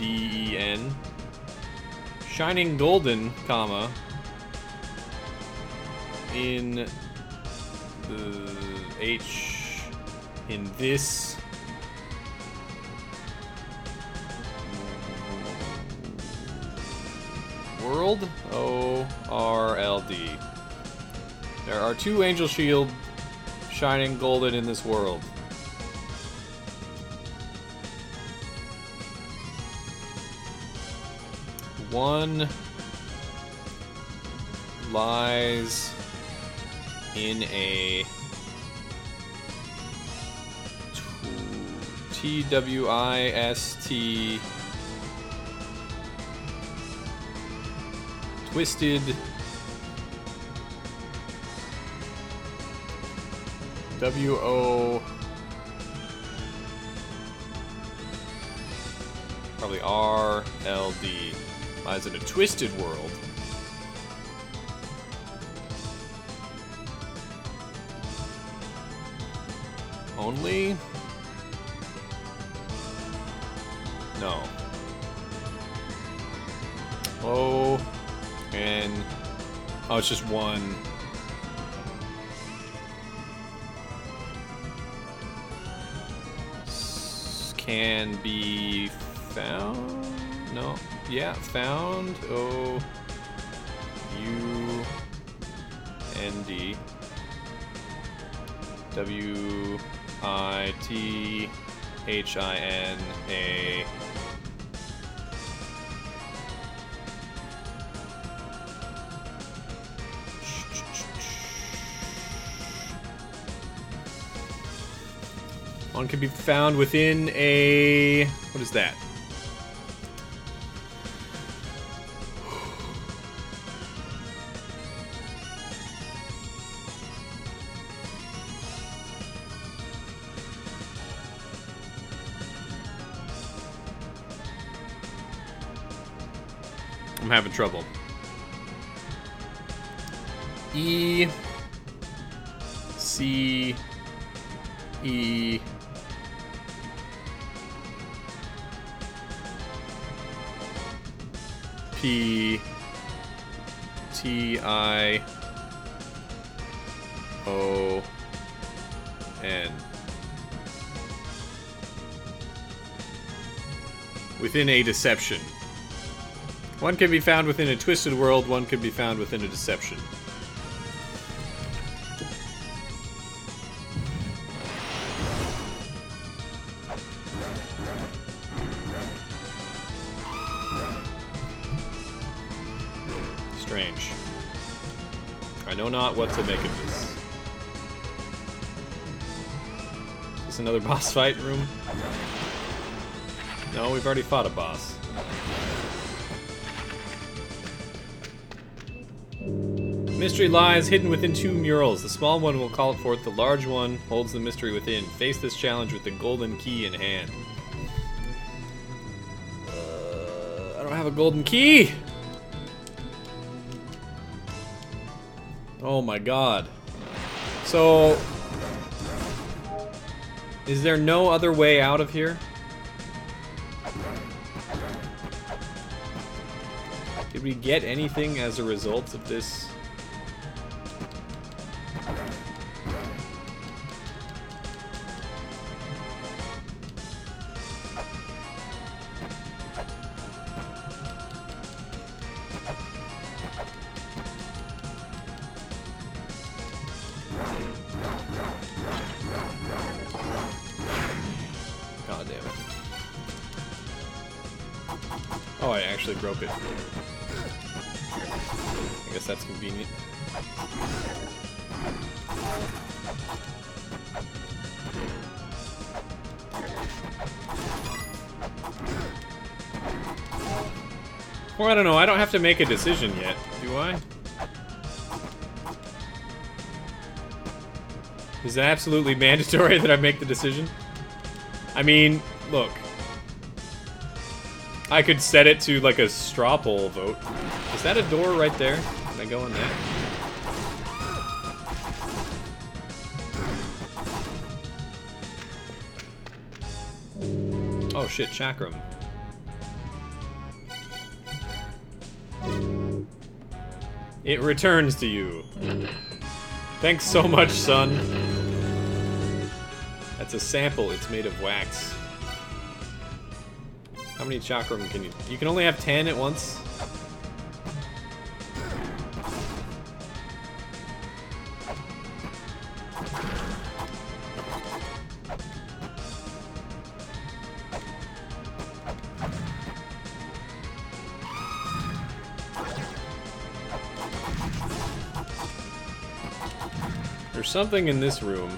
D-E-N. Shining golden, comma. In the H... in this... world? O-R-L-D. There are 2 angel shield shining golden in this world. One lies in a T-W-I-S-T twisted W-O probably R-L-D lies in a twisted world. Only? No. Oh, and oh, it's just one. Can be found? No. Yeah, found. O-U-N-D. W-I-T-H-I-N-A. One can be found within a... what is that? I'm having trouble. E... C... E... P T I O N. Within a deception. One can be found within a twisted world, one can be found within a deception. Strange. I know not what to make of this. Is this another boss fight room? No, we've already fought a boss. Mystery lies hidden within 2 murals. The small one will call it forth, the large one holds the mystery within. Face this challenge with the golden key in hand. I don't have a golden key! Oh my god. So... is there no other way out of here? Did we get anything as a result of this? God damn it. Oh, I actually broke it. I guess that's convenient. Well, I don't know. I don't have to make a decision yet, do I? Is it absolutely mandatory that I make the decision? I mean, look. I could set it to like a straw poll vote. Is that a door right there? Can I go in there? Oh shit, chakram. It returns to you. Thanks so much, son. That's a sample. It's made of wax. How many chakram can you... You can only have 10 at once? There's something in this room.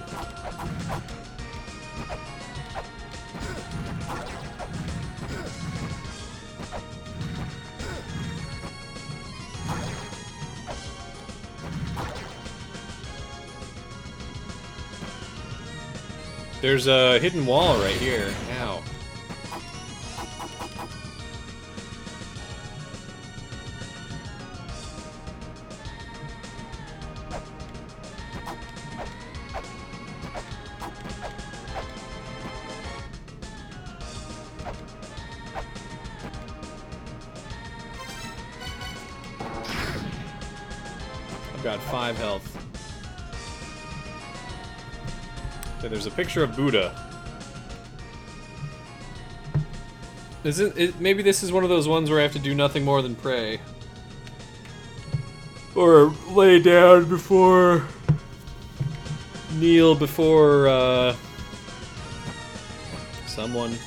There's a hidden wall right here. Ow. I've got 5 health. So there's a picture of Buddha. Maybe this is one of those ones where I have to do nothing more than pray. Or lay down before... kneel before, someone.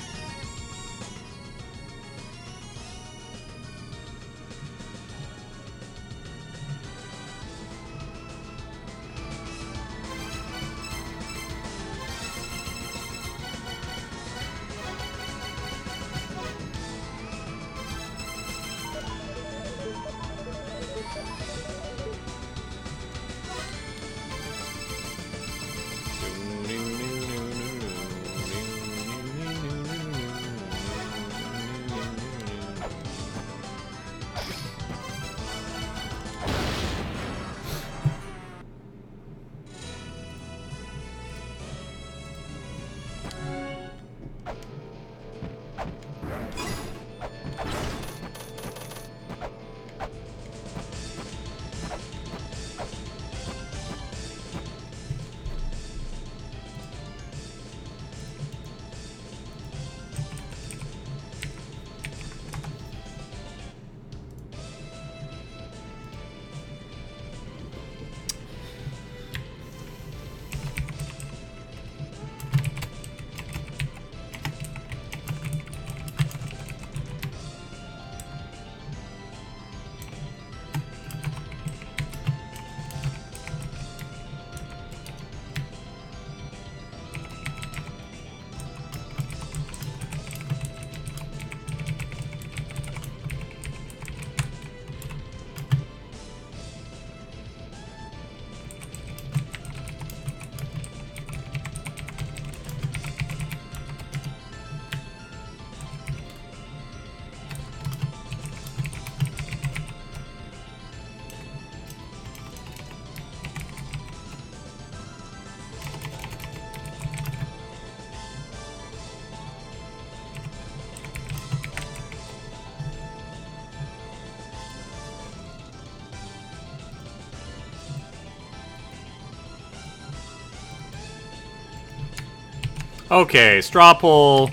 Okay, straw poll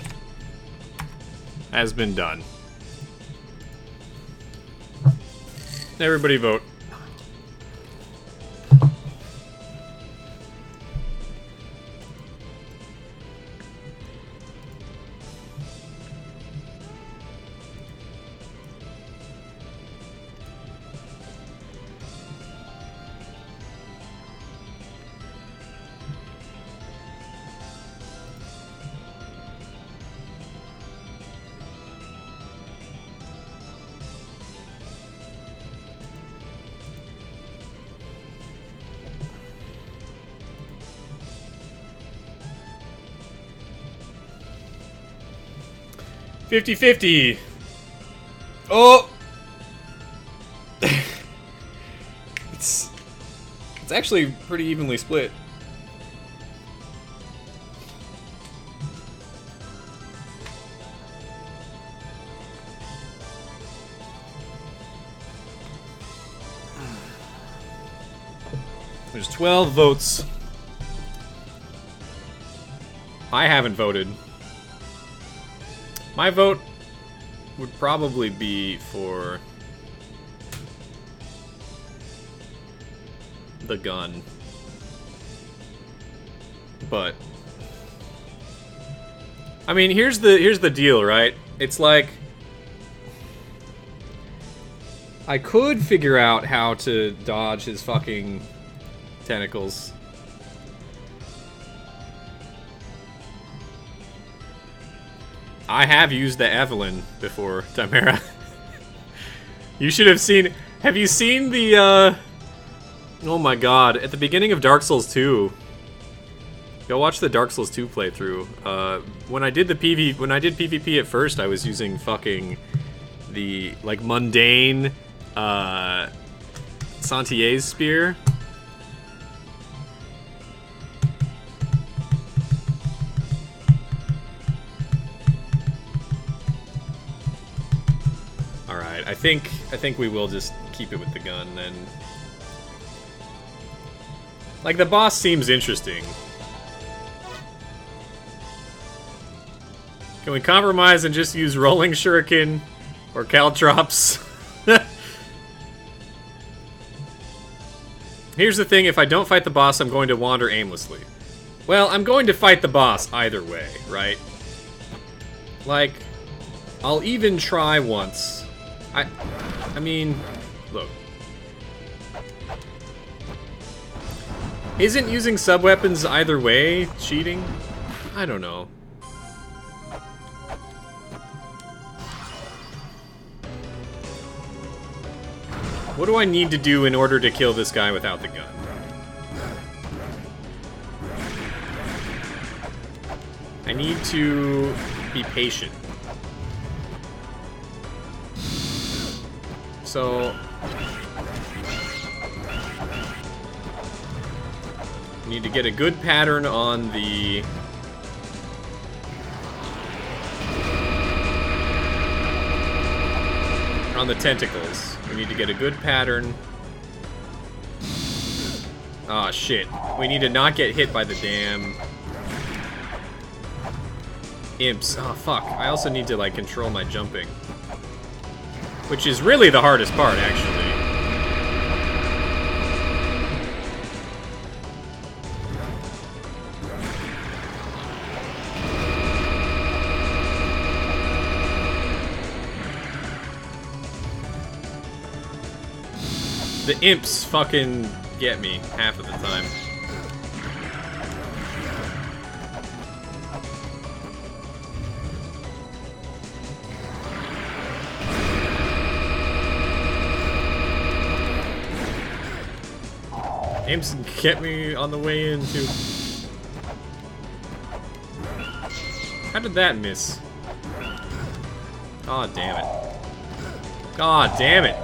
has been done. Everybody vote. $50-50. Oh! It's actually pretty evenly split. There's 12 votes. I haven't voted. My vote would probably be for the gun. But I mean, here's the deal, right? It's like I could figure out how to dodge his fucking tentacles. I have used the Evelyn before, Chimera. You should have seen... Have you seen the, Oh my god, at the beginning of Dark Souls 2... Go watch the Dark Souls 2 playthrough. When I did PvP at first, I was using fucking... the, like, mundane, Santier's Spear. I think we will just keep it with the gun then. Like, the boss seems interesting. Can we compromise and just use Rolling Shuriken or Caltrops? Here's the thing, if I don't fight the boss, I'm going to wander aimlessly. Well, I'm going to fight the boss either way, right? Like, I'll even try once. I mean, look. Isn't using sub-weapons either way cheating? I don't know. What do I need to do in order to kill this guy without the gun? I need to be patient. So... need to get a good pattern on the... tentacles. We need to get a good pattern. Ah, shit. We need to not get hit by the damn... imps. Oh, fuck. I also need to, like, control my jumping. Which is really the hardest part, actually. The imps fucking get me half of the time. Imps get me on the way in, too. How did that miss? God damn it. God damn it.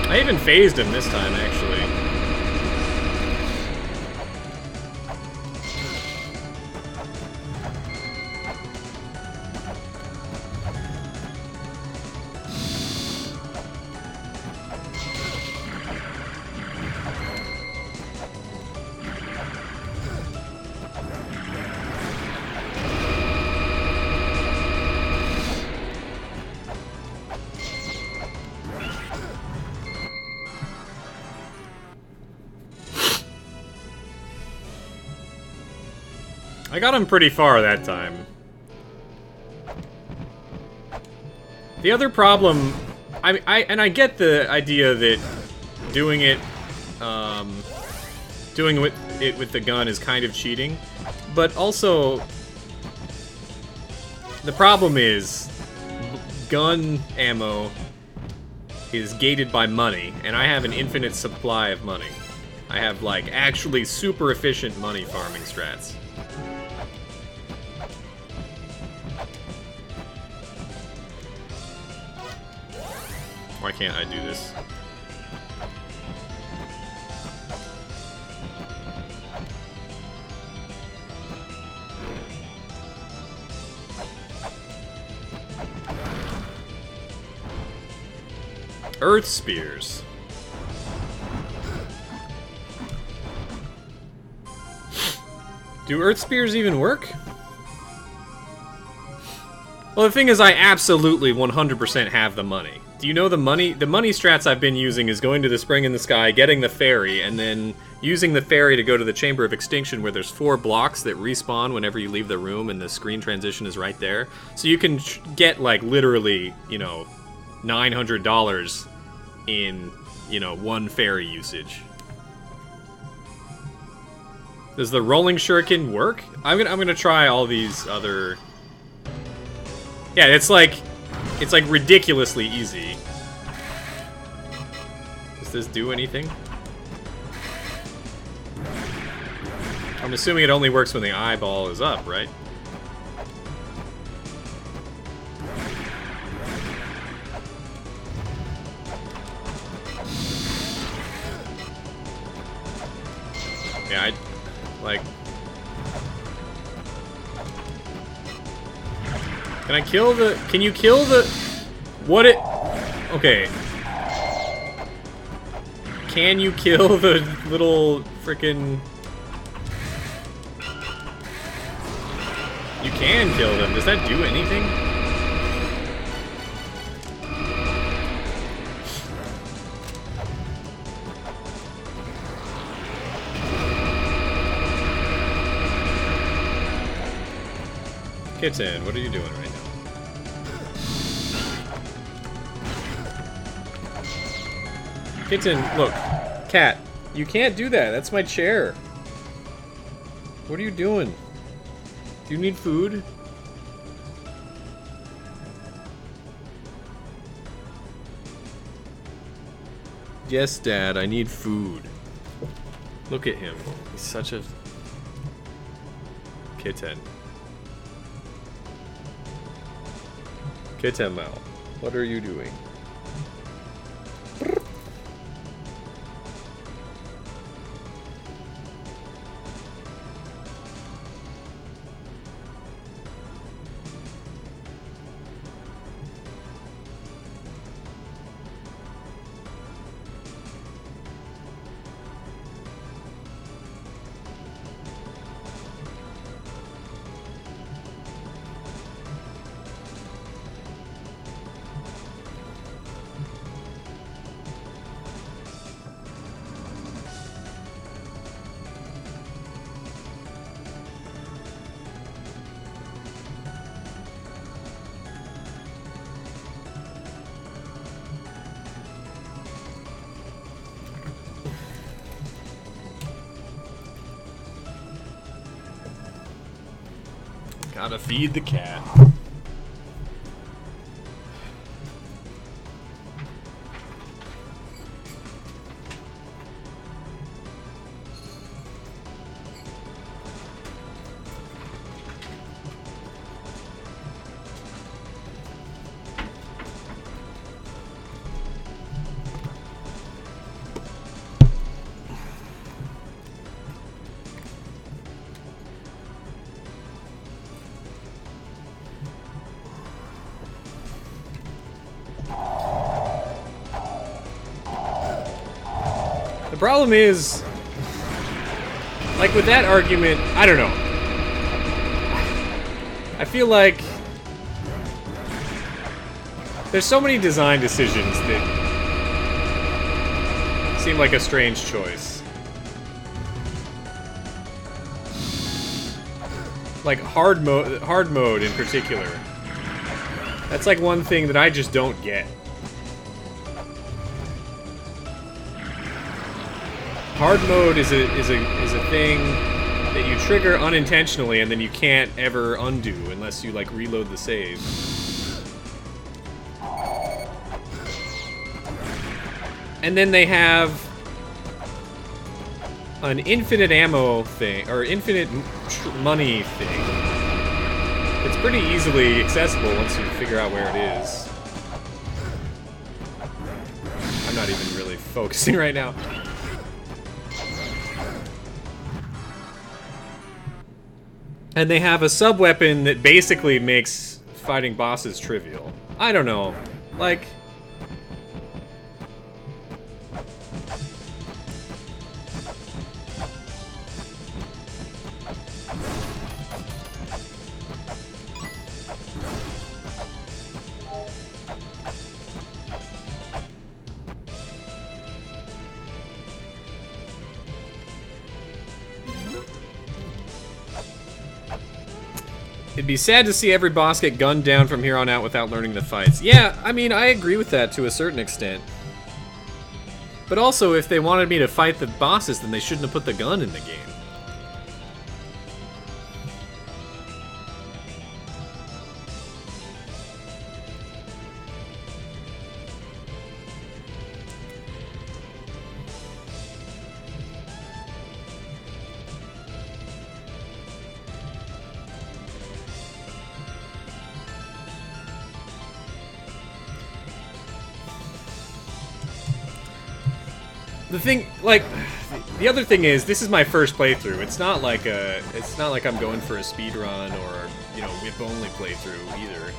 I even phased him this time, actually. I got him pretty far that time. The other problem, I get the idea that doing it with the gun is kind of cheating, but also the problem is gun ammo is gated by money, and I have an infinite supply of money. I have, like, actually super efficient money farming strats. Why can't I do this? Earth Spears. Do Earth Spears even work? Well, the thing is, I absolutely 100% have the money. Do you know the money? The money strats I've been using is going to the Spring in the Sky, getting the ferry, and then using the ferry to go to the Chamber of Extinction, where there's 4 blocks that respawn whenever you leave the room, and the screen transition is right there. So you can get, like, literally, you know, $900 in, you know, 1 ferry usage. Does the rolling shuriken work? I'm gonna try all these other. Yeah, it's like ridiculously easy. Does this do anything? I'm assuming it only works when the eyeball is up, right? Yeah, like... Can I kill the... Can you kill the... What it... Okay. Can you kill the little frickin'... You can kill them. Does that do anything? Kitten, what are you doing right now? Kitten, look. Cat, you can't do that. That's my chair. What are you doing? Do you need food? Yes, Dad, I need food. Look at him. He's such a... Kitten. Kitten Mal, what are you doing? Gotta feed the cat. The problem is, like with that argument, I don't know. I feel like there's so many design decisions that seem like a strange choice. Like hard mode in particular. That's like one thing that I just don't get. Hard mode is a thing that you trigger unintentionally and then you can't ever undo unless you like reload the save. And then they have an infinite ammo thing, or infinite money thing. It's pretty easily accessible once you figure out where it is. I'm not even really focusing right now. And they have a sub-weapon that basically makes fighting bosses trivial. I don't know. Like... It'd be sad to see every boss get gunned down from here on out without learning the fights. Yeah, I mean, I agree with that to a certain extent. But also, if they wanted me to fight the bosses, then they shouldn't have put the gun in the game. The thing, like, the other thing is, this is my first playthrough. It's not like I'm going for a speed run or, you know, whip-only playthrough either.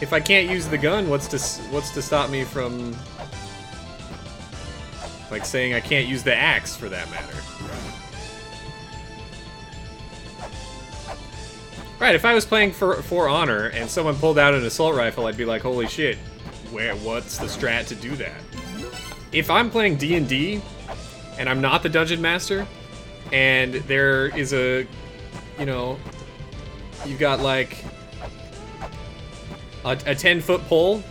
If I can't use the gun, what's to stop me from, like, saying I can't use the axe, for that matter? Right, if I was playing for Honor and someone pulled out an assault rifle, I'd be like, holy shit. What's the strat to do that? If I'm playing D&D and I'm not the dungeon master and there is a, you know, you've got like a 10-foot pole.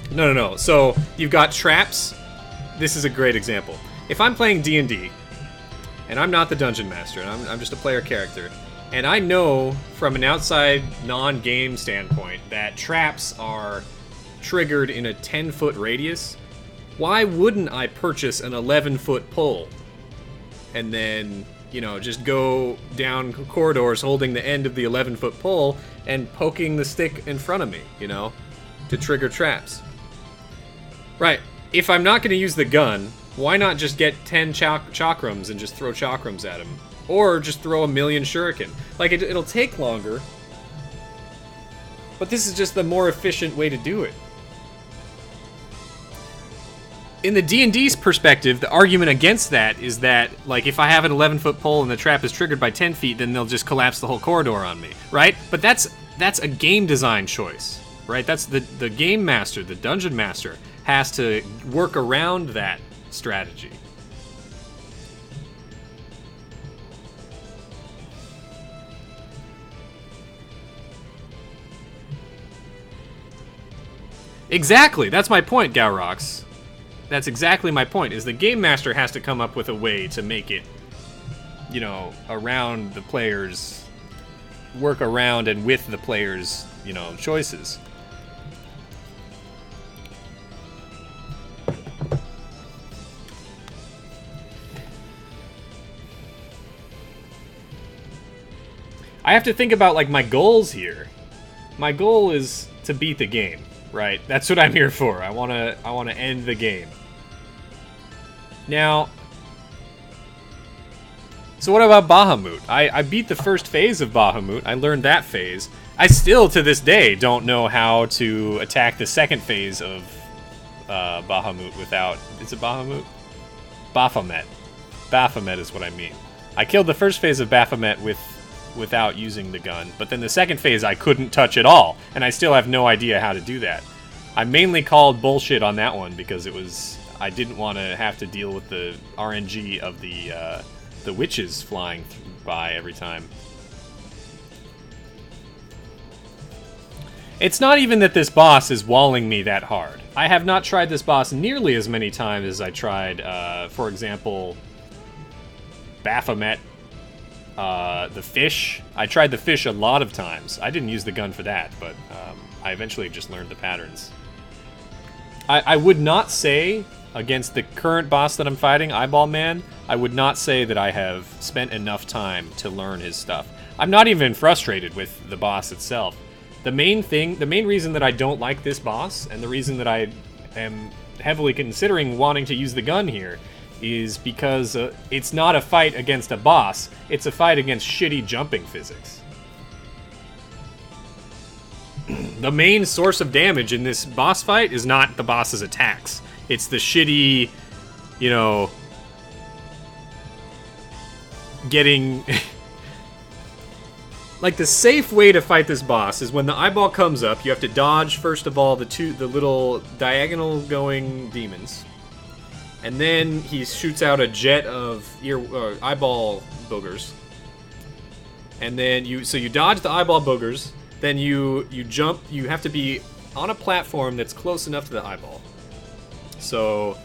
No. So you've got traps. This is a great example. If I'm playing D&D and I'm not the dungeon master and I'm just a player character and I know from an outside non-game standpoint that traps are triggered in a 10-foot radius, why wouldn't I purchase an 11-foot pole and then, you know, just go down corridors holding the end of the 11-foot pole and poking the stick in front of me, you know, to trigger traps? Right. If I'm not going to use the gun, why not just get 10 chakrams and just throw chakrams at him? Or just throw a million shuriken? Like, it'll take longer, but this is just the more efficient way to do it. In the D&D's perspective, the argument against that is that, like, if I have an 11-foot pole and the trap is triggered by 10 feet, then they'll just collapse the whole corridor on me, right? But that's a game design choice, right? That's the game master, the dungeon master, has to work around that strategy. Exactly, that's my point, Gowrox. That's exactly my point, is the game master has to come up with a way to make it, you know, around the players, work around and with the players, you know, choices. I have to think about, like, my goals here. My goal is to beat the game, right? That's what I'm here for. I wanna end the game. Now, so what about Bahamut? I beat the first phase of Bahamut. I learned that phase. I still, to this day, don't know how to attack the second phase of Bahamut without... Is it Bahamut? Baphomet. Baphomet is what I mean. I killed the first phase of Baphomet without using the gun, but then the second phase I couldn't touch at all, and I still have no idea how to do that. I mainly called bullshit on that one because it was... I didn't want to have to deal with the RNG of the witches flying by every time. It's not even that this boss is walling me that hard. I have not tried this boss nearly as many times as I tried, for example, Baphomet, the fish. I tried the fish a lot of times. I didn't use the gun for that, but I eventually just learned the patterns. I would not say, against the current boss that I'm fighting, Eyeball Man, I would not say that I have spent enough time to learn his stuff. I'm not even frustrated with the boss itself. The main reason that I don't like this boss, and the reason that I am heavily considering wanting to use the gun here, is because it's not a fight against a boss, it's a fight against shitty jumping physics. The main source of damage in this boss fight is not the boss's attacks. It's the shitty, you know, getting... Like, the safe way to fight this boss is when the eyeball comes up, you have to dodge, first of all, the little diagonal-going demons. And then he shoots out a jet of eyeball boogers. And then you dodge the eyeball boogers, then you jump, you have to be on a platform that's close enough to the eyeball. So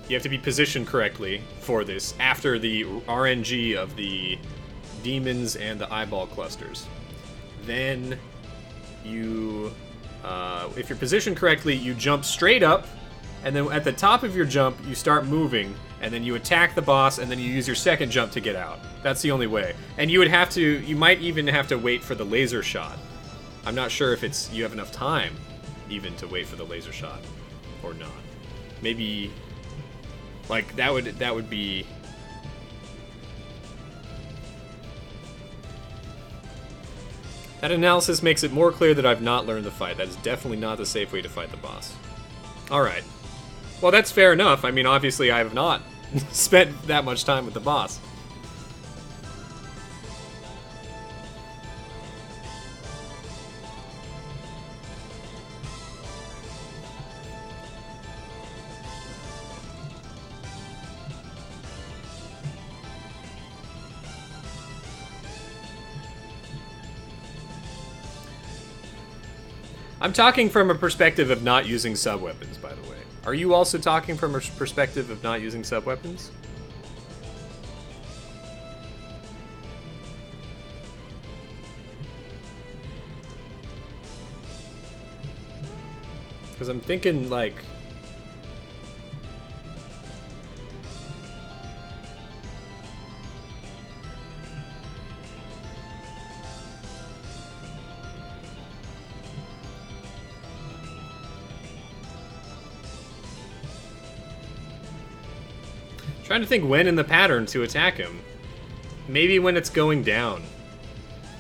you have to be positioned correctly for this after the RNG of the demons and the eyeball clusters. Then you, if you're positioned correctly, you jump straight up, and then at the top of your jump, you start moving, and then you attack the boss, and then you use your second jump to get out. That's the only way. And you might even have to wait for the laser shot. I'm not sure if you have enough time even to wait for the laser shot or not. Maybe, like, that would be... That analysis makes it more clear that I've not learned the fight. That is definitely not the safe way to fight the boss. Alright. Well, that's fair enough. I mean, obviously I have not spent that much time with the boss. I'm talking from a perspective of not using sub-weapons, by the way. Are you also talking from a perspective of not using sub-weapons? Because I'm thinking, like... Trying to think when in the pattern to attack him. Maybe when it's going down.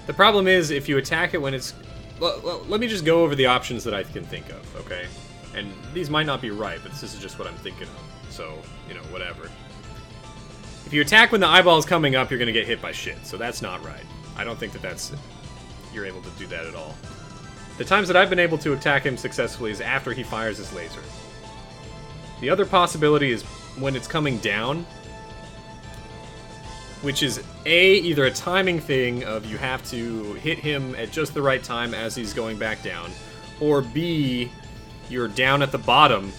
The problem is, if you attack it when it's... Well, let me just go over the options that I can think of, okay? And these might not be right, but this is just what I'm thinking of. So, you know, whatever. If you attack when the eyeball is coming up, you're going to get hit by shit. So that's not right. I don't think that you're able to do that at all. The times that I've been able to attack him successfully is after he fires his laser. The other possibility is when it's coming down, which is either a timing thing of you have to hit him at just the right time as he's going back down, or B, you're down at the bottom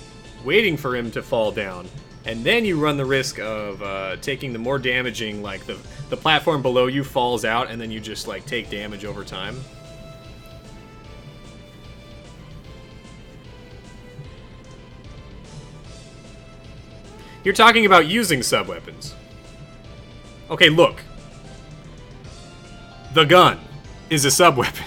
waiting for him to fall down, and then you run the risk of taking the more damaging, like the platform below you falls out, and then you just like take damage over time. You're talking about using sub-weapons. Okay, look. The gun is a sub-weapon.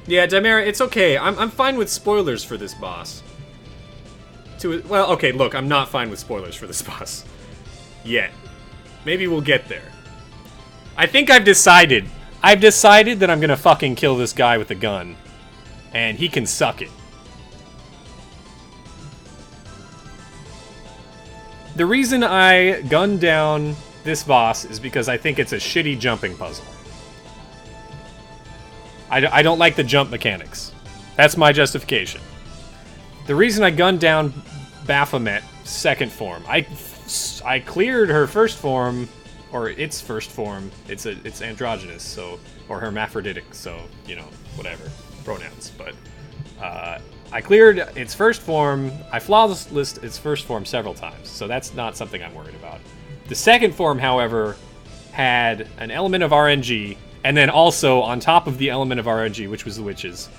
Yeah, Dimera, it's okay. I'm fine with spoilers for this boss. Well, okay, look, I'm not fine with spoilers for this boss. Yet. Maybe we'll get there. I think I've decided. I've decided that I'm gonna fucking kill this guy with a gun. And he can suck it. The reason I gunned down this boss is because I think it's a shitty jumping puzzle. I don't like the jump mechanics. That's my justification. The reason I gunned down Baphomet second form, I cleared her first form, or its first form. It's androgynous, so, or hermaphroditic, so, you know, whatever pronouns. But I cleared its first form. I flawlessed its first form several times, so that's not something I'm worried about. The second form, however, had an element of RNG, and then also on top of the element of RNG, which was the witches,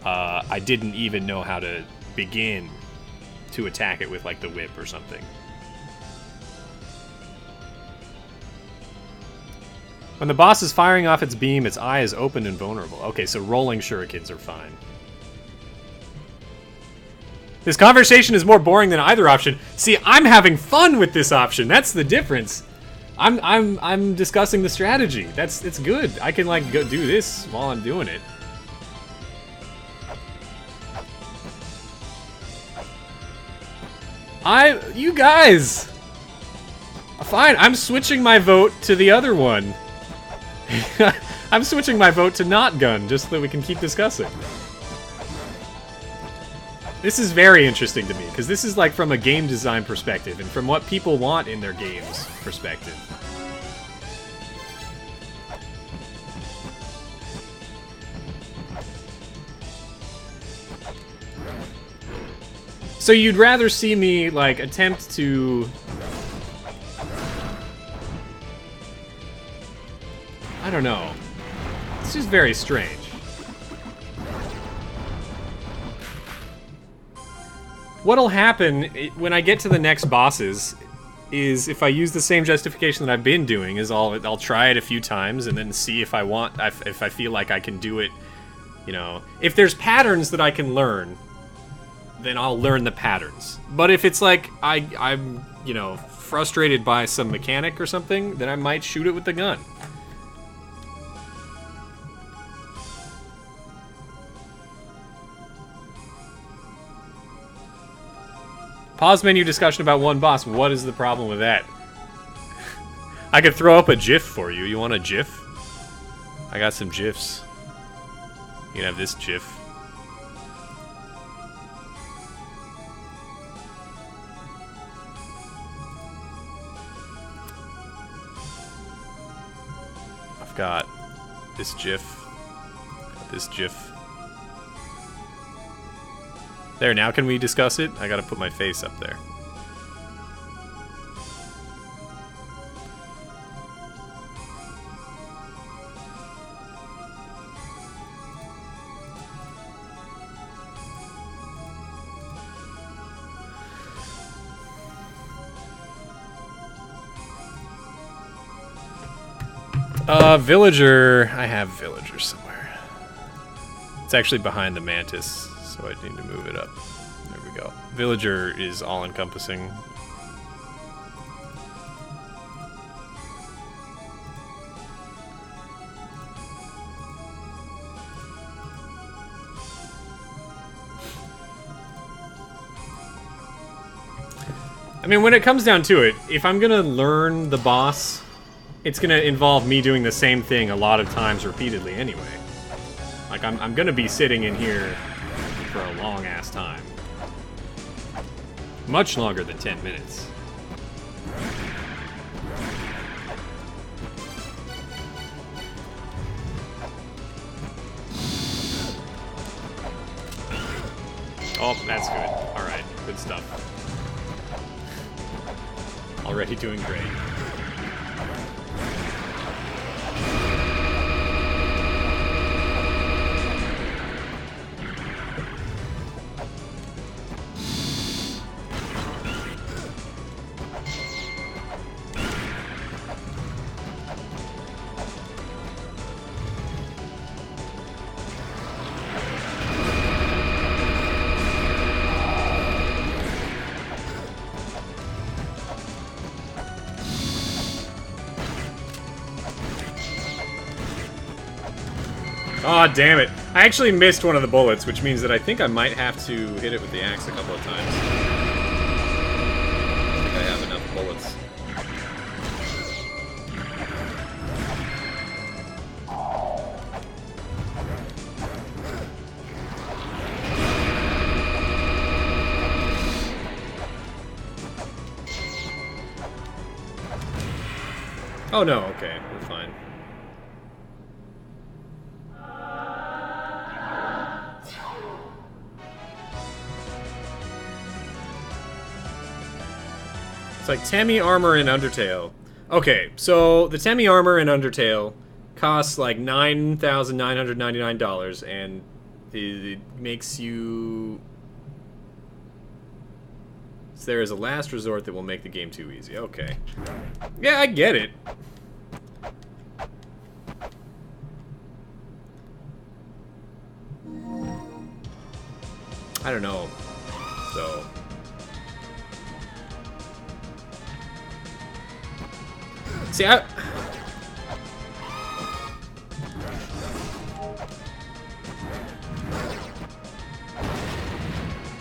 I didn't even know how to begin to attack it with like the whip or something. When the boss is firing off its beam, its eye is open and vulnerable. Okay, so rolling shurikens are fine. This conversation is more boring than either option. See, I'm having fun with this option. That's the difference. I'm discussing the strategy. It's good. I can like go do this while I'm doing it. You guys. Fine, I'm switching my vote to the other one. I'm switching my vote to not gun, just so that we can keep discussing. This is very interesting to me, because this is like from a game design perspective, and from what people want in their games perspective. So you'd rather see me, like, attempt to... I don't know. It's just very strange. What'll happen when I get to the next bosses is if I use the same justification that I've been doing, is I'll try it a few times and then see if I feel like I can do it, you know. If there's patterns that I can learn, then I'll learn the patterns. But if it's like I'm, you know, frustrated by some mechanic or something, then I might shoot it with the gun. Pause menu discussion about one boss. What is the problem with that? I could throw up a GIF for you. You want a GIF? I got some GIFs. You can have this GIF. I've got this GIF. Got this GIF. There, now can we discuss it? I gotta put my face up there. Villager. I have Villager somewhere. It's actually behind the Mantis. So I need to move it up. There we go. Villager is all-encompassing. I mean, when it comes down to it, if I'm gonna learn the boss, it's gonna involve me doing the same thing a lot of times repeatedly anyway. Like, I'm gonna be sitting in here for a long-ass time. Much longer than 10 minutes. Oh, that's good. Alright, good stuff. Already doing great. Aw, oh, damn it. I actually missed one of the bullets, which means that I think I might have to hit it with the axe a couple of times. I think I have enough bullets. Oh no, okay, we're fine. like Temi armor in Undertale. Okay, so the Temi armor in Undertale costs like $9,999, and it makes you... So there is a last resort that will make the game too easy. Okay. Yeah, I get it. I don't know. So... See,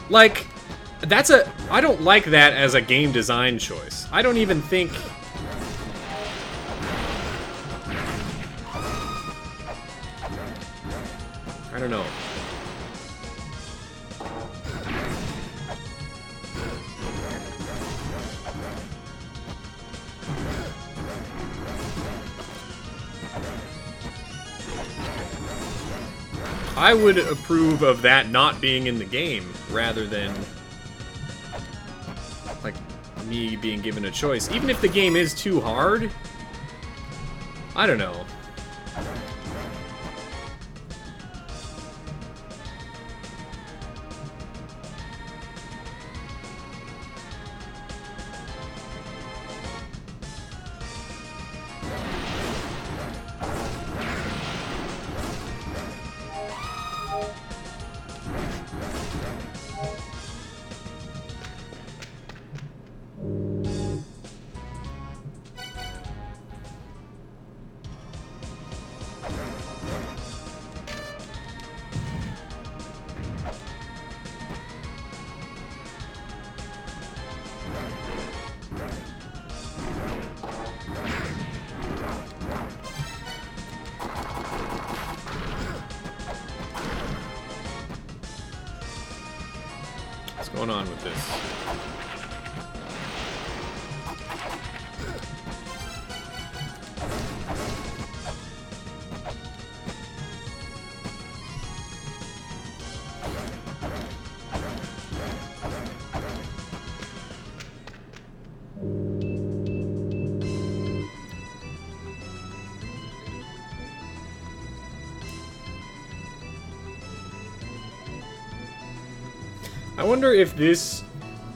like, that's a... I don't like that as a game design choice. I don't even think... I don't know. I would approve of that not being in the game, rather than, like, me being given a choice. Even if the game is too hard, I don't know. What's going on with this? I wonder if this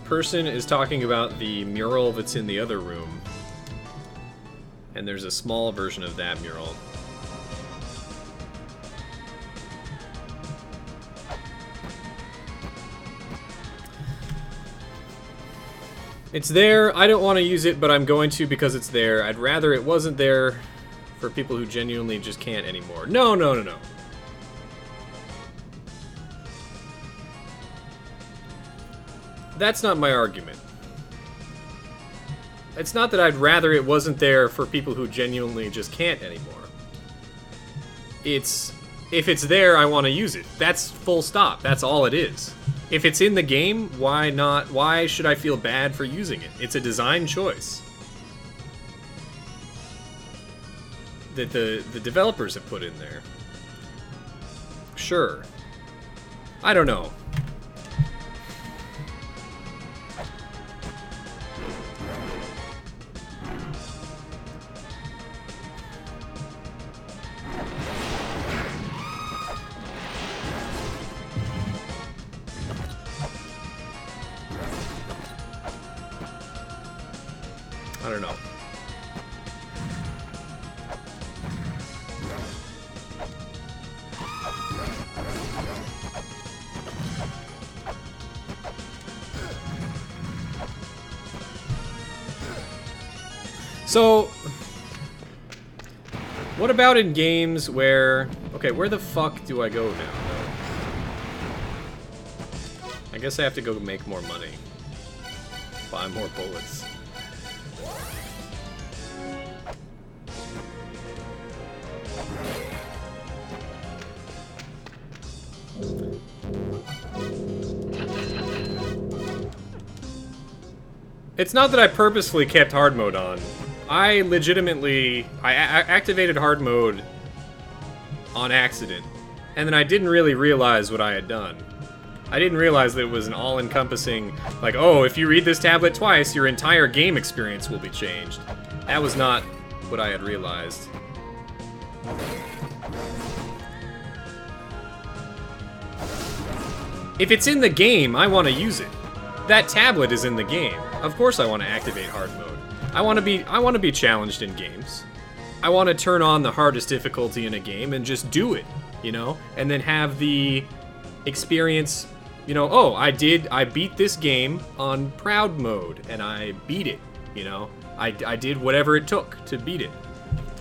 person is talking about the mural that's in the other room. And there's a small version of that mural. It's there. I don't want to use it, but I'm going to because it's there. I'd rather it wasn't there for people who genuinely just can't anymore. No, no, no, no. That's not my argument. It's not that I'd rather it wasn't there for people who genuinely just can't anymore. It's... if it's there, I want to use it. That's full stop. That's all it is. If it's in the game, why not? Why should I feel bad for using it? It's a design choice that the developers have put in there. Sure. I don't know. I don't know. So, what about in games where... okay, where the fuck do I go now? I guess I have to go make more money. Buy more bullets. It's not that I purposefully kept hard mode on. I legitimately... I activated hard mode on accident. And then I didn't really realize what I had done. I didn't realize that it was an all-encompassing, like, oh, if you read this tablet twice, your entire game experience will be changed. That was not what I had realized. If it's in the game, I want to use it. That tablet is in the game. Of course I want to activate hard mode. I want to be challenged in games. I want to turn on the hardest difficulty in a game and just do it, you know? And then have the experience, you know, oh, I beat this game on proud mode and I beat it, you know? I did whatever it took to beat it.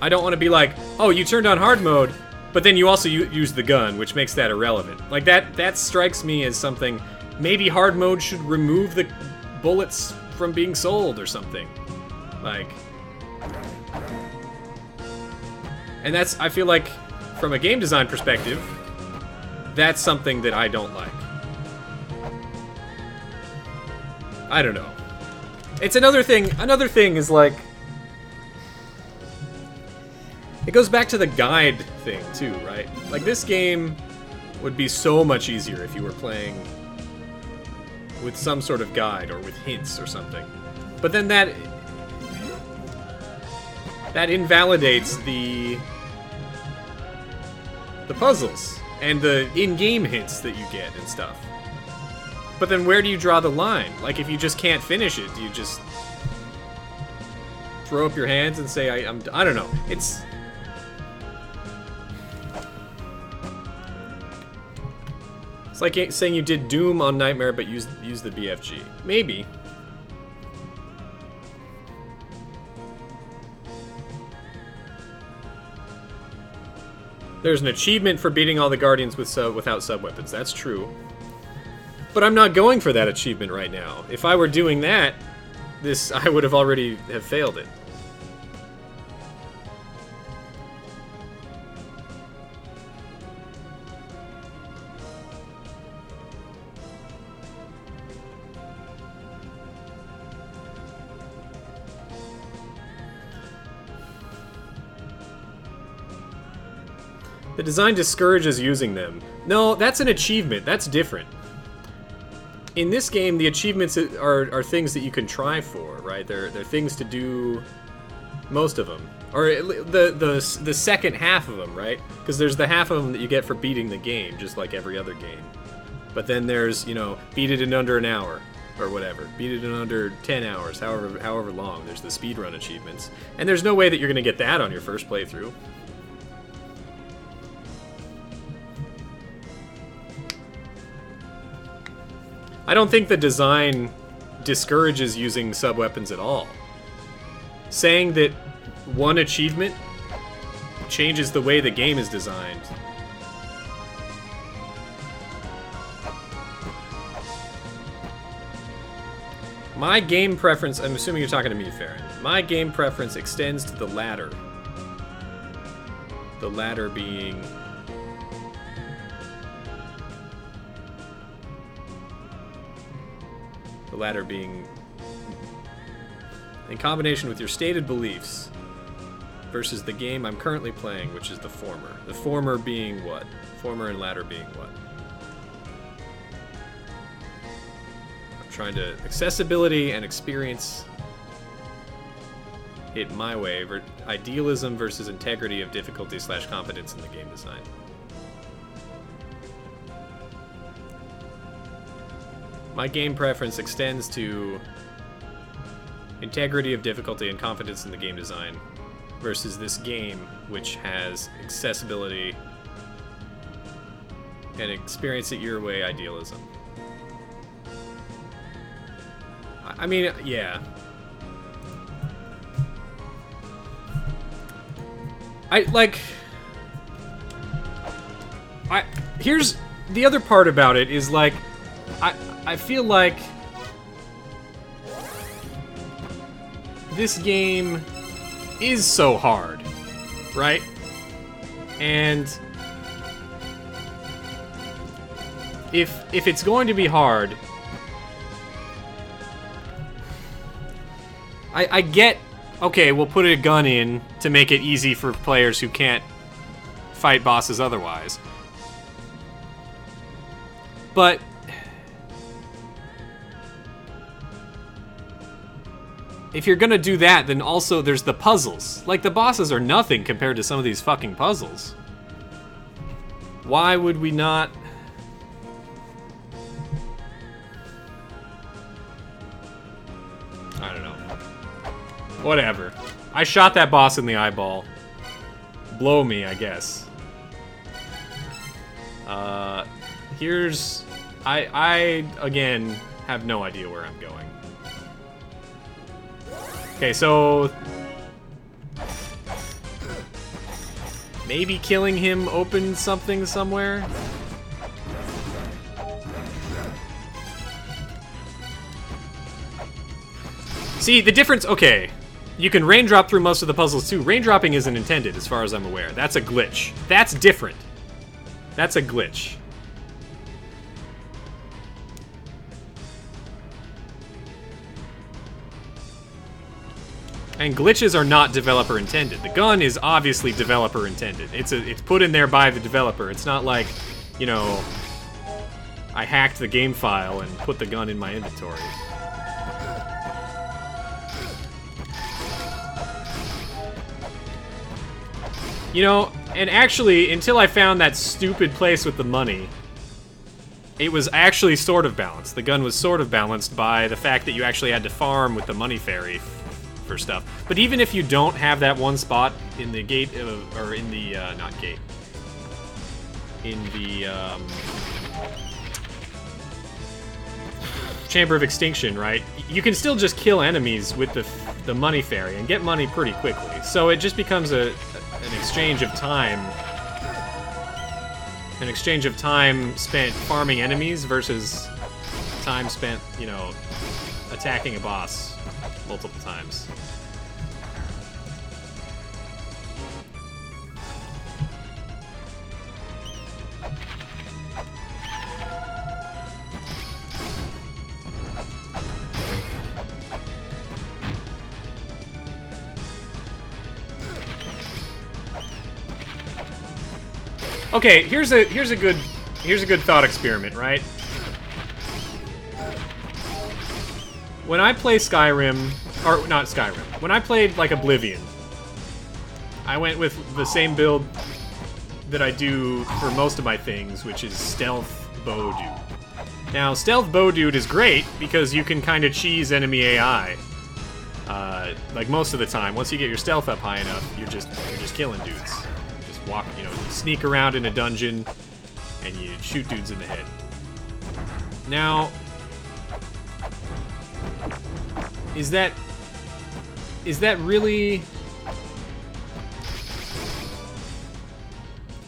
I don't want to be like, oh, you turned on hard mode, but then you also use the gun, which makes that irrelevant. Like, that strikes me as something, maybe hard mode should remove the bullets from being sold or something. Like, and that's, I feel like, from a game design perspective, that's something that I don't like. I don't know. It's another thing is like, it goes back to the guide thing too, right? Like, this game would be so much easier if you were playing with some sort of guide or with hints or something. But then that invalidates the puzzles and the in-game hints that you get and stuff. But then where do you draw the line? Like, if you just can't finish it, do you just throw up your hands and say, I don't know. It's like saying you did Doom on Nightmare but use the BFG. Maybe. There's an achievement for beating all the Guardians without sub-weapons. That's true. But I'm not going for that achievement right now. If I were doing that, I would have already have failed it. The design discourages using them. No, that's an achievement. That's different. In this game, the achievements are things that you can try for, right? They're things to do, most of them. Or the second half of them, right? Because there's the half of them that you get for beating the game, just like every other game. But then there's, you know, beat it in under an hour, or whatever. Beat it in under 10 hours, however long. There's the speedrun achievements. And there's no way that you're going to get that on your first playthrough. I don't think the design discourages using sub-weapons at all. Saying that one achievement changes the way the game is designed. My game preference, I'm assuming you're talking to me, Farron. My game preference extends to the latter. The latter being... The latter being in combination with your stated beliefs versus the game I'm currently playing, which is the former. The former being what? Former and latter being what? I'm trying to... Accessibility and experience it my way. Idealism versus integrity of difficulty / competence in the game design. My game preference extends to integrity of difficulty and confidence in the game design versus this game, which has accessibility and experience it your way idealism. I mean, yeah. Here's the other part about it is, like, I feel like this game is so hard, right? And if it's going to be hard, I get, okay, we'll put a gun in to make it easy for players who can't fight bosses otherwise. But if you're gonna do that, then also there's the puzzles. Like, the bosses are nothing compared to some of these fucking puzzles. Why would we not... I don't know. Whatever. I shot that boss in the eyeball. Blow me, I guess. Here's... I again, have no idea where I'm going. Okay, so... maybe killing him opens something somewhere? See, the difference... okay. You can raindrop through most of the puzzles, too. Raindropping isn't intended, as far as I'm aware. That's a glitch. That's different. That's a glitch. And glitches are not developer intended. The gun is obviously developer intended. It's put in there by the developer. It's not like, you know, I hacked the game file and put the gun in my inventory. You know, and actually, until I found that stupid place with the money, it was actually sort of balanced. The gun was sort of balanced by the fact that you actually had to farm with the money fairy for stuff. But even if you don't have that one spot in the gate, or in the, not gate, in the, Chamber of Extinction, right? You can still just kill enemies with the money fairy and get money pretty quickly. So it just becomes an exchange of time. An exchange of time spent farming enemies versus time spent, you know, attacking a boss multiple times. Okay, here's a good thought experiment, right? When I play Skyrim, or not Skyrim, when I played like Oblivion, I went with the same build that I do for most of my things, which is Stealth Bow Dude. Now, Stealth Bow Dude is great because you can kind of cheese enemy AI. Like most of the time, once you get your stealth up high enough, you're just killing dudes. Walk, you know, you sneak around in a dungeon and you shoot dudes in the head. Now, is that really...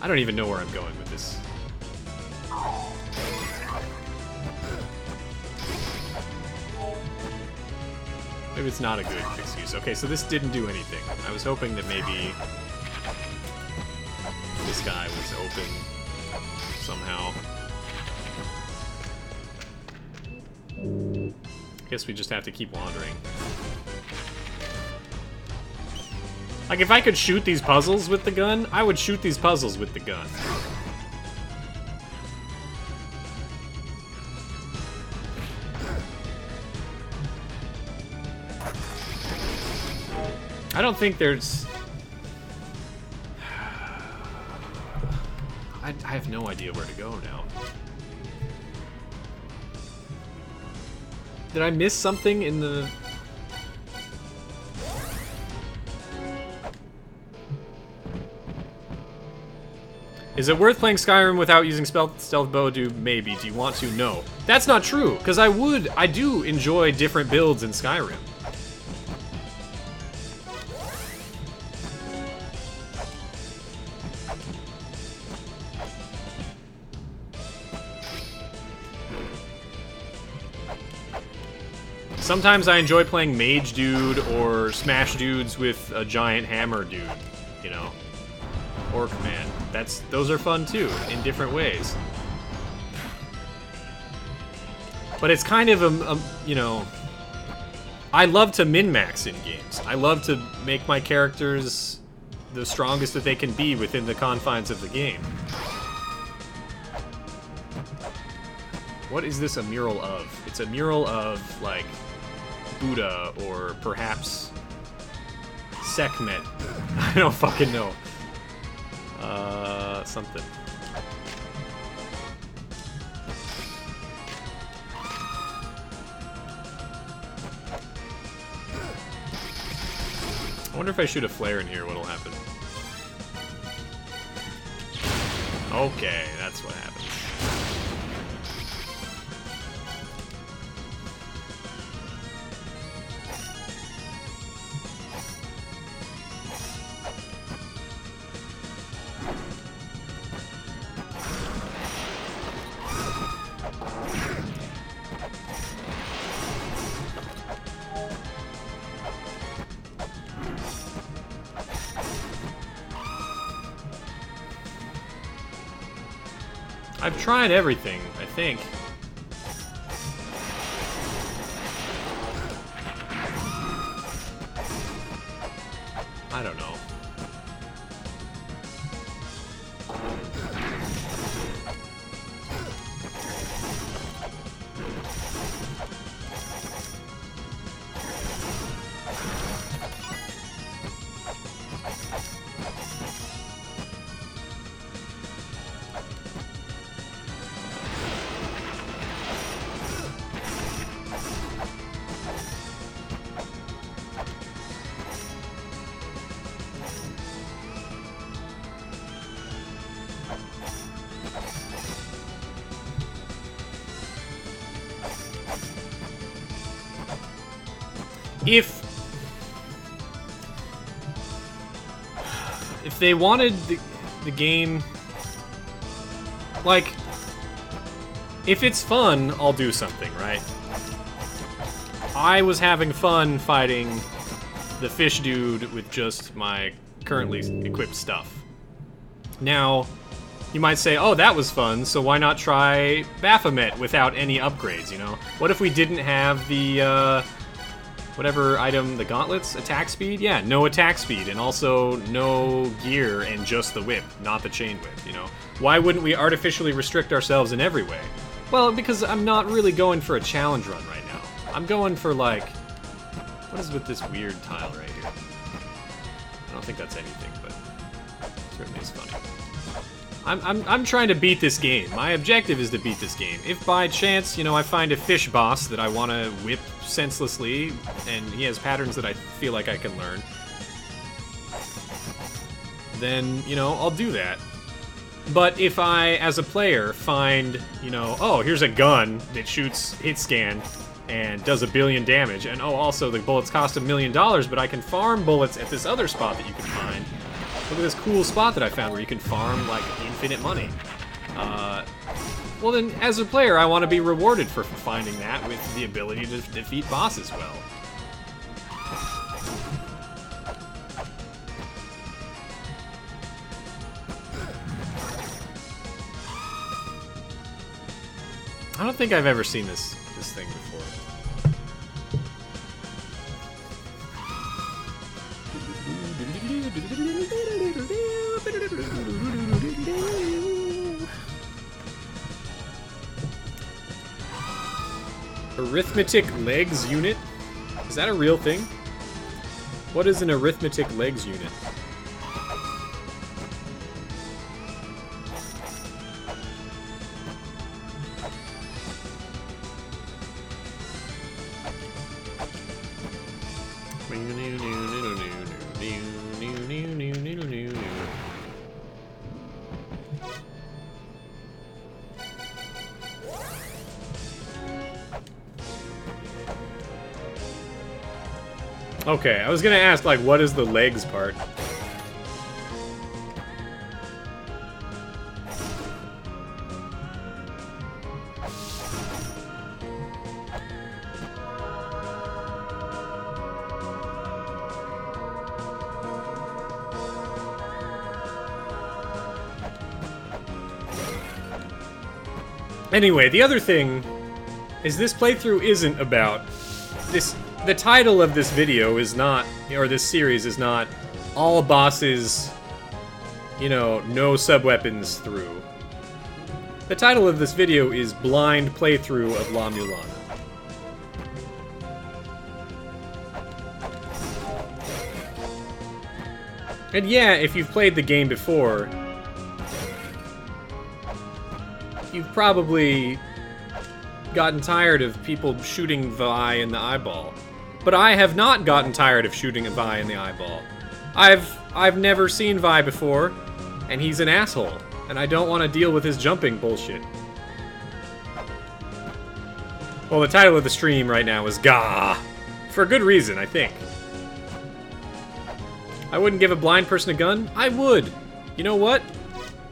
I don't even know where I'm going with this. Maybe it's not a good excuse. Okay, so this didn't do anything. I was hoping that maybe this guy was open somehow. Guess we just have to keep wandering. Like, if I could shoot these puzzles with the gun, I would shoot these puzzles with the gun. I don't think there's... I have no idea where to go now. Did I miss something in the... Is it worth playing Skyrim without using Stealth Bow? Maybe. Do you want to? No. That's not true, because I do enjoy different builds in Skyrim. Sometimes I enjoy playing Mage Dude or Smash Dudes with a giant hammer dude, you know. Orc Man. Those are fun too, in different ways. But it's kind of you know, I love to min-max in games. I love to make my characters the strongest that they can be within the confines of the game. What is this a mural of? It's a mural of, like, Buddha, or perhaps Sekhmet. I don't fucking know. Something. I wonder if I shoot a flare in here, what'll happen. Okay, that's what happens. I've tried everything, I think. I don't know. If they wanted the game, like, if it's fun, I'll do something, right? I was having fun fighting the fish dude with just my currently equipped stuff. Now, you might say, oh, that was fun, so why not try Baphomet without any upgrades, you know? What if we didn't have the, whatever item, the gauntlets, attack speed? Yeah, no attack speed, and also no gear and just the whip, not the chain whip, you know? Why wouldn't we artificially restrict ourselves in every way? Well, because I'm not really going for a challenge run right now. I'm going for, like, what is with this weird tile right here? I don't think that's anything, but certainly it's funny. I'm trying to beat this game. My objective is to beat this game. If by chance, you know, I find a fish boss that I want to whip senselessly, and he has patterns that I feel like I can learn, then, you know, I'll do that. But if I, as a player, find, you know, oh, here's a gun that shoots hit scan and does 1 billion damage, and oh, also the bullets cost $1 million, but I can farm bullets at this other spot that you can find. Look at this cool spot that I found where you can farm, like, infinite money. Well then, as a player, I want to be rewarded for finding that with the ability to defeat bosses well. I don't think I've ever seen this thing before. Arithmetic legs unit? Is that a real thing? What is an arithmetic legs unit? Okay, I was gonna ask, like, what is the legs part? Anyway, the other thing is this playthrough isn't about this. The title of this video is not, or this series is not, all bosses, you know, no sub-weapons through. The title of this video is Blind Playthrough of La-Mulana. And yeah, if you've played the game before, you've probably gotten tired of people shooting Vi in the eyeball. But I have not gotten tired of shooting a Vi in the eyeball. I've never seen Vi before, and he's an asshole, and I don't want to deal with his jumping bullshit. Well, the title of the stream right now is Gah! For a good reason, I think. I wouldn't give a blind person a gun? I would! You know what?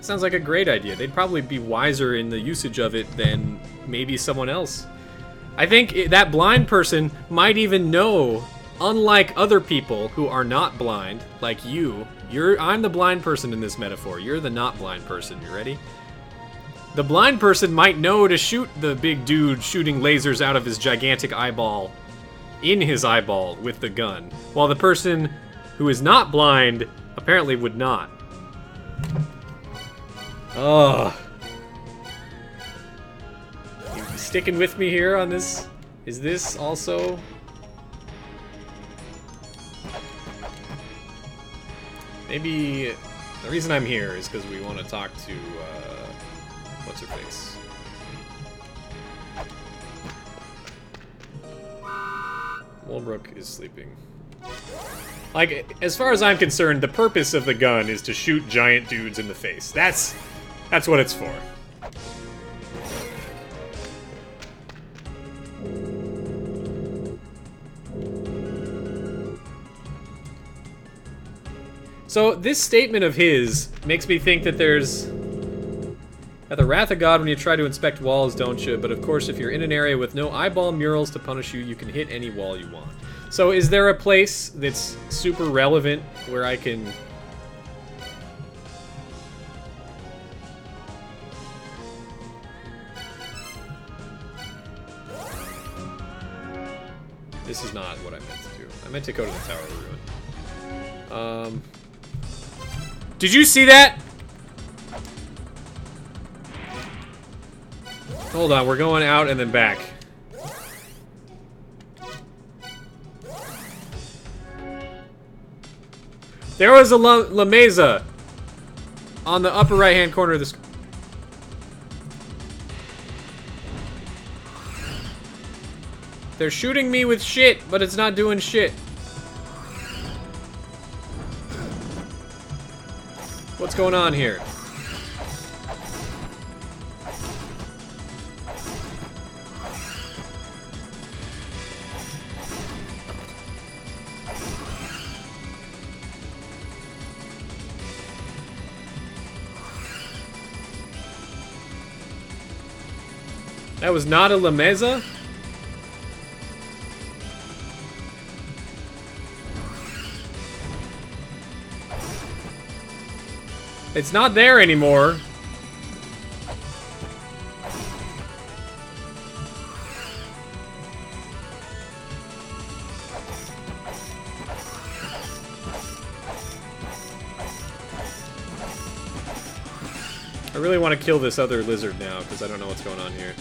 Sounds like a great idea. They'd probably be wiser in the usage of it than maybe someone else. I think that blind person might even know, unlike other people who are not blind, like you. I'm the blind person in this metaphor. You're the not blind person. You ready? The blind person might know to shoot the big dude shooting lasers out of his gigantic eyeball in his eyeball with the gun, while the person who is not blind apparently would not. Ugh. You sticking with me here on this? Is this also... Maybe the reason I'm here is because we want to talk to, what's her face? Wolbrook is sleeping. Like, as far as I'm concerned, the purpose of the gun is to shoot giant dudes in the face. That's what it's for. So, this statement of his makes me think that there's... At the wrath of God, when you try to inspect walls, don't you? But of course, if you're in an area with no eyeball murals to punish you, you can hit any wall you want. So, is there a place that's super relevant where I can... This is not what I meant to do. I meant to go to the Tower of Ruin. Did you see that? Hold on, we're going out and then back. There was a La Mesa on the upper right-hand corner of this. They're shooting me with shit, but it's not doing shit. What's going on here? That was not a La Mesa? It's not there anymore. I really want to kill this other lizard now, because I don't know what's going on here.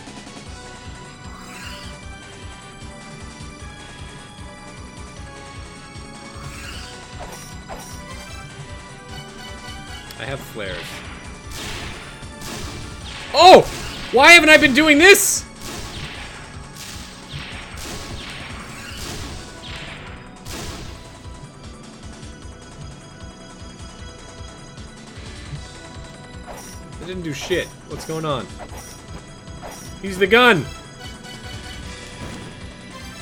I have flares. Oh! Why haven't I been doing this? I didn't do shit. What's going on? Use the gun!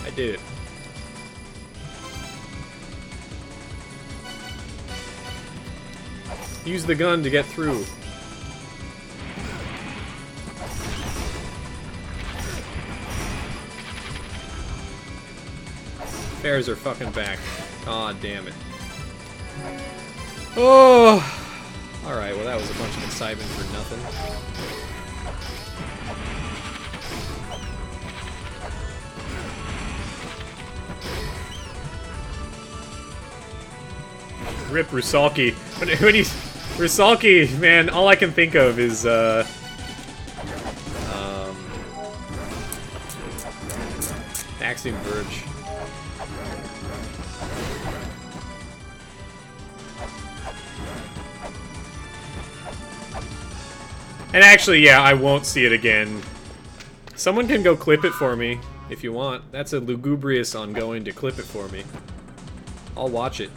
I did it. Use the gun to get through. Bears are fucking back. Aw, damn it. Oh! Alright, well that was a bunch of excitement for nothing. Rip Rusalki. When he's... Rusalki, man, all I can think of is, Axiom Verge. And actually, yeah, I won't see it again. Someone can go clip it for me, if you want. That's a lugubrious ongoing to clip it for me. I'll watch it.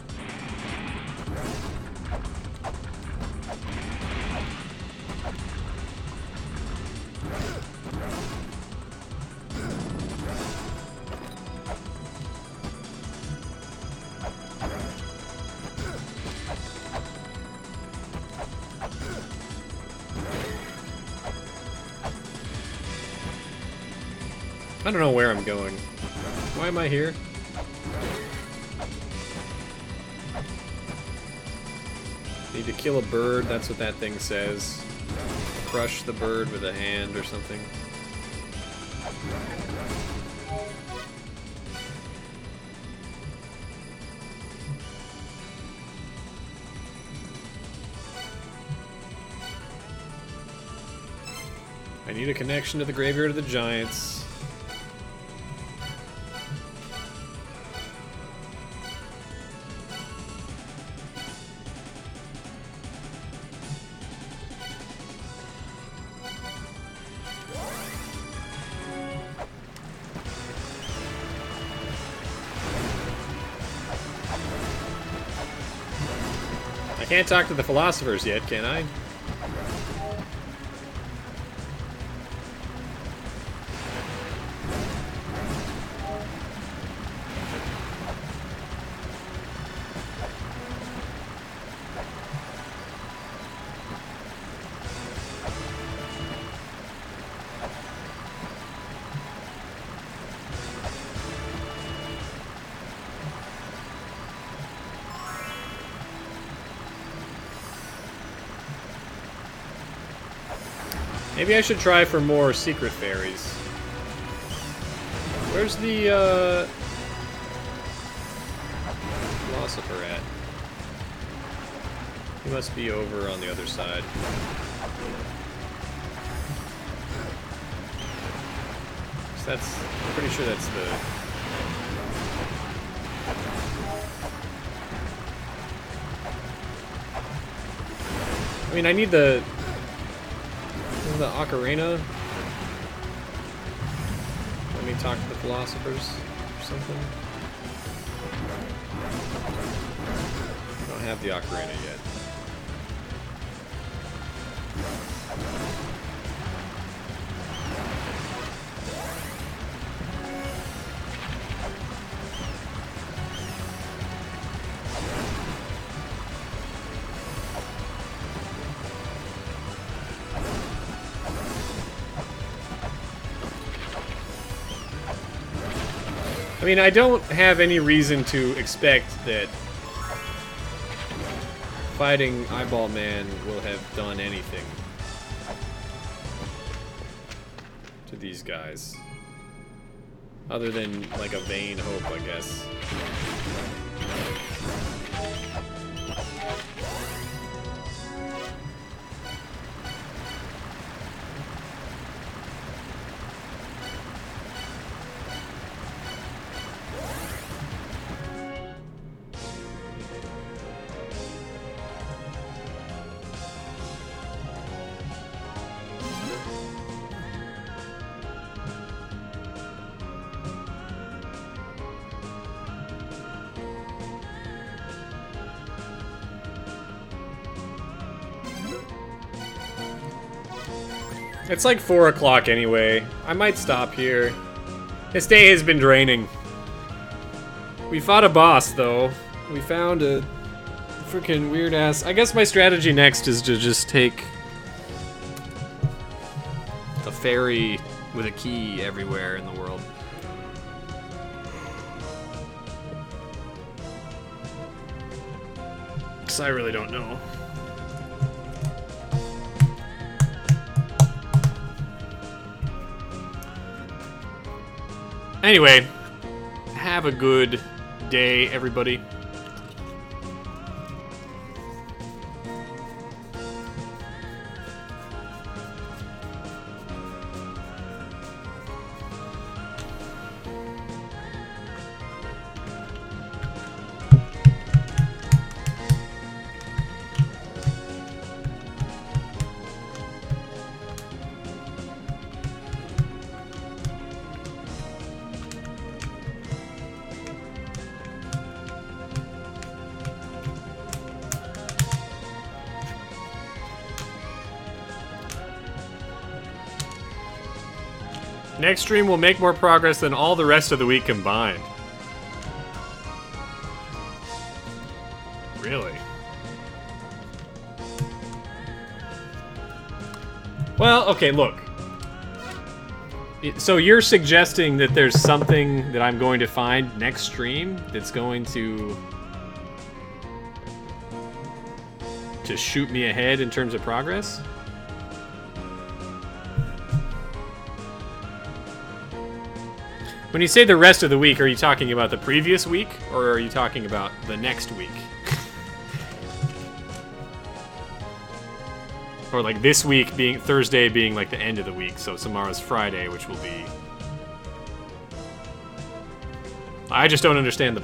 I don't know where I'm going. Why am I here? Need to kill a bird, that's what that thing says. Crush the bird with a hand or something. I need a connection to the graveyard of the giants. I can't talk to the philosophers yet, can I? Maybe I should try for more secret fairies. Where's the, philosopher at? He must be over on the other side. So that's... I'm pretty sure that's the... I mean, I need the ocarina. Let me talk to the philosophers or something. I don't have the ocarina yet. I mean, I don't have any reason to expect that fighting Eyeball Man will have done anything to these guys. Other than, like, a vain hope, I guess. It's like 4 o'clock anyway. I might stop here. This day has been draining. We fought a boss, though. We found a freaking weird ass... I guess my strategy next is to just take a fairy with a key everywhere in the world. Because I really don't know. Anyway, have a good day, everybody. Next stream will make more progress than all the rest of the week combined. Really? Well, okay, look. So you're suggesting that there's something that I'm going to find next stream that's going to shoot me ahead in terms of progress? When you say the rest of the week, are you talking about the previous week, or are you talking about the next week? Or like this week being Thursday being like the end of the week, so tomorrow's Friday, which will be... I just don't understand the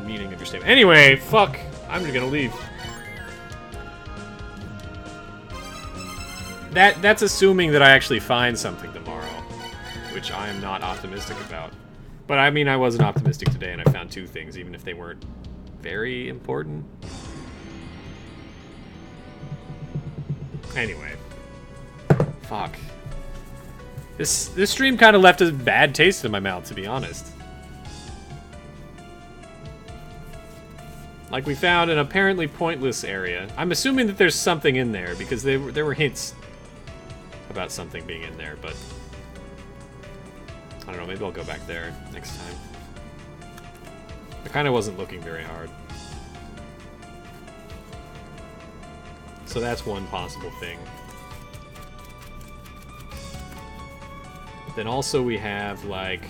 meaning of your statement. Anyway, fuck. I'm just gonna leave. That's assuming that I actually find something tomorrow, which I am not optimistic about. But I mean, I wasn't optimistic today, and I found 2 things, even if they weren't very important. Anyway. Fuck. This stream kind of left a bad taste in my mouth, to be honest. Like, we found an apparently pointless area. I'm assuming that there's something in there, because there were hints about something being in there, but... I don't know, maybe I'll go back there next time. I kind of wasn't looking very hard. So that's one possible thing. Then also we have, like...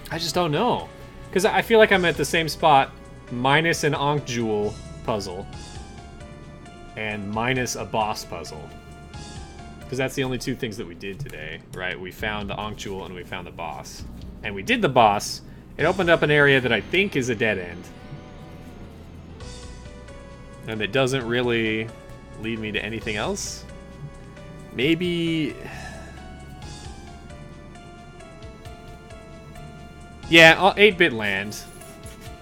I just don't know. Because I feel like I'm at the same spot, minus an Ankh Jewel puzzle, and minus a boss puzzle. Because that's the only 2 things that we did today, right? We found the Ankh Jewel and we found the boss. And we did the boss. It opened up an area that I think is a dead end. And it doesn't really lead me to anything else. Maybe... Yeah, 8-bit land.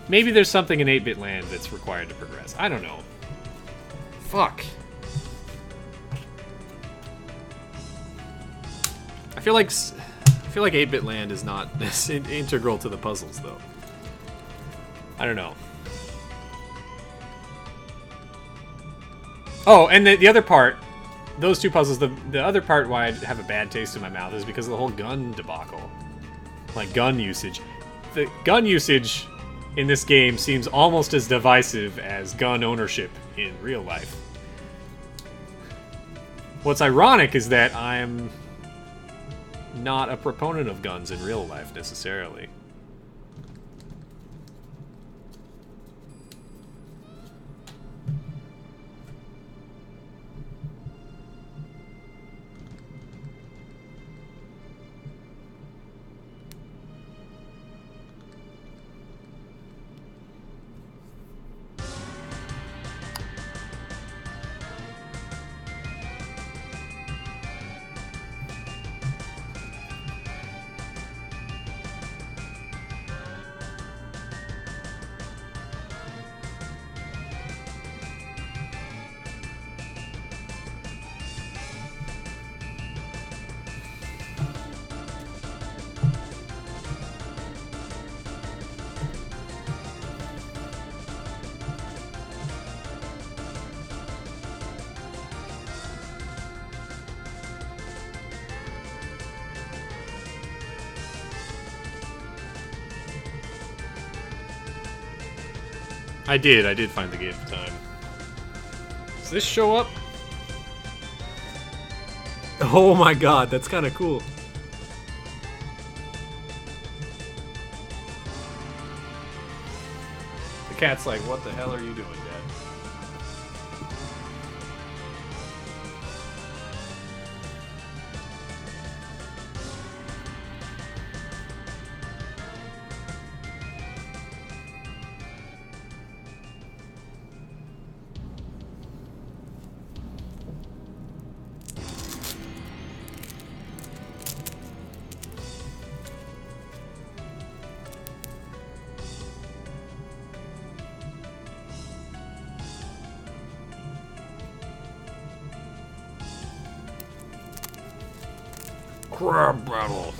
Maybe there's something in 8-bit land that's required to progress. I don't know. Fuck. I feel like 8-bit land is not integral to the puzzles, though. I don't know. Oh, and the other part, those 2 puzzles, the other part why I have a bad taste in my mouth is because of the whole gun debacle. Like, gun usage. The gun usage in this game seems almost as divisive as gun ownership in real life. What's ironic is that I'm not a proponent of guns in real life, necessarily. I did find the gate of time. Does this show up? Oh my god, that's kind of cool. The cat's like, what the hell are you doing, Dad? Crab battle.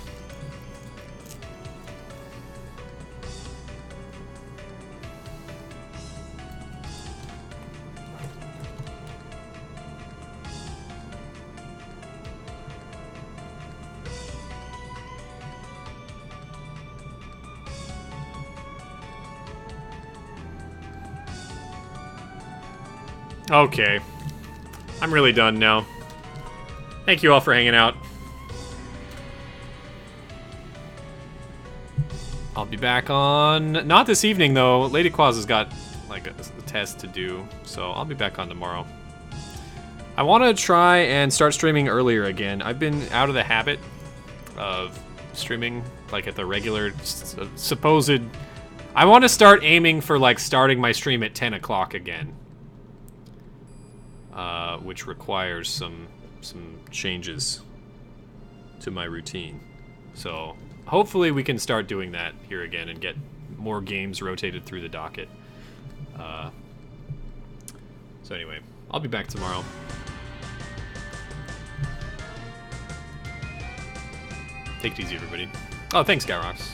Okay. I'm really done now. Thank you all for hanging out. I'll be back on... Not this evening, though. Lady Quaza's got, like, a test to do, so I'll be back on tomorrow. I want to try and start streaming earlier again. I've been out of the habit of streaming, like, at the regular, supposed... I want to start aiming for, like, starting my stream at 10 o'clock again. Which requires some changes to my routine. So hopefully we can start doing that here again and get more games rotated through the docket. So anyway, I'll be back tomorrow. Take it easy, everybody. Oh, thanks, Gyrox.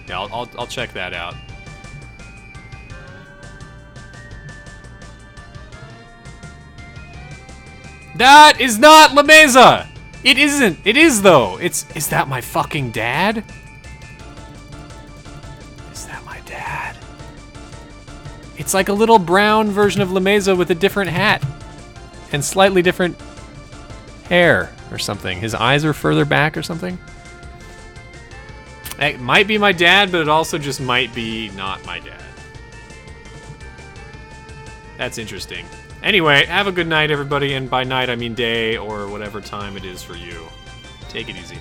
Yeah, I'll check that out. That is not La Mesa! It isn't. It is, though. Is that my fucking dad? Is that my dad? It's like a little brown version of La Mesa with a different hat. And slightly different hair or something. His eyes are further back or something. It might be my dad, but it also just might be not my dad. That's interesting. Anyway, have a good night, everybody, and by night I mean day or whatever time it is for you. Take it easy.